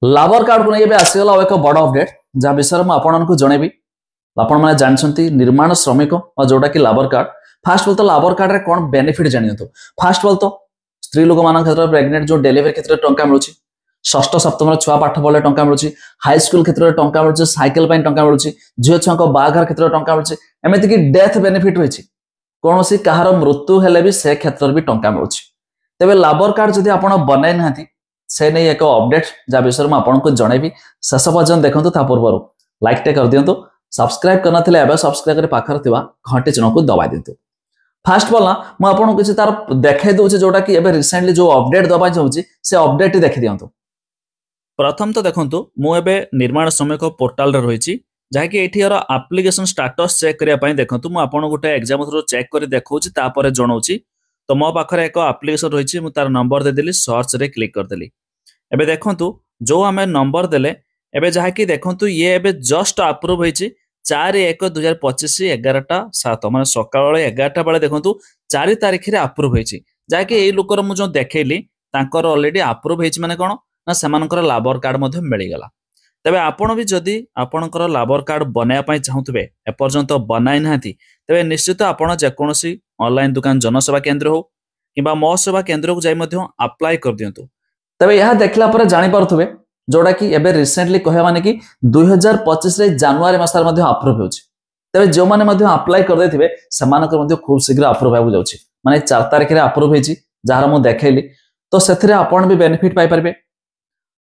लाबर card को नहीं आसीगला एक बड़ अपडेट जहाँ विषय में आपको जनइबी आपण मैंने जानते निर्माण श्रमिक और जोटा कि लाबर कार्ड फास्ट बोल तो लाबर कार्ड रे कौन बेनिफिट जानियो फास्ट बोल तो स्त्री लोक मान क्षेत्र प्रेग्नेंट जो डेलीवरी क्षेत्र में टंका मिलूँ षष्ठ सप्तम छुआ पाठ पढ़ले टंका मिलूँ हाई स्कूल क्षेत्र में टंका मिलूँ साइकेल टंका मिलूँ झील छुआ बाहाघर क्षेत्र में टंका मिलूँ एमती कि डेथ बेनिफिट रही कौन सी कहार मृत्यु हेले भी से क्षेत्र भी टंका मिलूँ तेज लाबर कार्ड जदि आप बनाई ना से नहीं एक अपडेट जहाँ विषय में आपको जनइबी शेष पर्यटन देखो ता पूर्व लाइक टे कर दिंतु सब्सक्राइब करना सब्सक्राइब कर पाखर घंटे चिन्ह को दबाई दिंतु फास्ट बोल ना मुझे किसी तार देखे दूसरी जोटा कि रिसेंटली जो अपडेट दबा चाहूँगी से अपडेट देखी दिंतु प्रथम तो देखो मुझे निर्माण श्रमिक पोर्टाल रही जहाँकि ये आप्लिकेसन स्टाटस चेक करने देखो मुझे गोटे एग्जाम थ्रू चेक कर देखा जनाऊँगी तो मो पाखे एक आप्लिकेसन रही मुझे तार नंबर देदेली सर्च रे क्लिक करदेली एबे देखंतु जो आम नंबर देले एबे जहाँकि देखंतु ये एबे जस्ट अप्रूव होईची 4/1/2025 11:07 माने सकाळ 11टा बेले देखंतु 4 तारिख रे अप्रूव होईची जहाँकि एई लोकर मु जो देखैली तांकर ऑलरेडी अप्रूव होईची माने कोन ना सेमानकर लाबर कार्ड मध्ये मिली गला तबे आपण भी जदी आपणकर लाबर कार्ड बनाया पई चाहुतबे ए पर्यंत बनाई नाथि तबे निश्चित आपण जे कोनोसी ऑनलाइन दुकान जनसेवा केंद्र हो किबा मो सेवा केंद्र को जाई मध्ये अप्लाई कर दियंतु तबे यह देखला पर जानि पारथुबे जोड़ा कि एबे रिसेंटली कहया माने कि 2025 रे जनवरी मासर मध्ये अप्रूव होछि तबे जो माने मध्ये अप्लाई कर देथिबे समानकर मध्ये खूब शीघ्र अप्रूव होउ जाउछि माने 4 तारिख रे अप्रूव होइछि जहार मु देखैली तो सेथिरे आपण भी बेनिफिट पाई परबे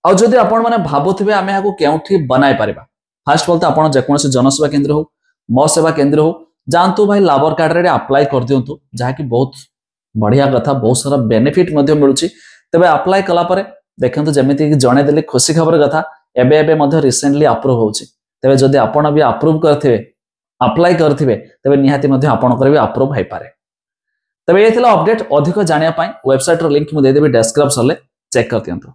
आ जदि आपण माने भाबुथिबे आमे हाकू केउठी बनाई परबा फास्ट बोलते आपण जे कोनोसी जनसेवा केंद्र हो मो सेवा केंद्र हो जानतु भाई लाबर कार्ड रे अप्लाई कर दियंतु जहा कि बहुत बढ़िया कथा बहुत सारा बेनिफिट मध्ये मिलुछि तबे अप्लाई कला परे देखंतु जेमिति जणे देली खुशी खबर कथा एबे एबे मध्ये रिसेंटली अप्रूव होछि तबे जदि आपण भी अप्रूव करथिबे अप्लाई करथिबे तबे निहाती मध्ये आपण कर भी अप्रूव होई पारे तबे एथिला अपडेट अधिक जानिया पई वेबसाइट रो लिंक मु दे देबी डिस्क्रिप्शन ले चेक कर दियंतु।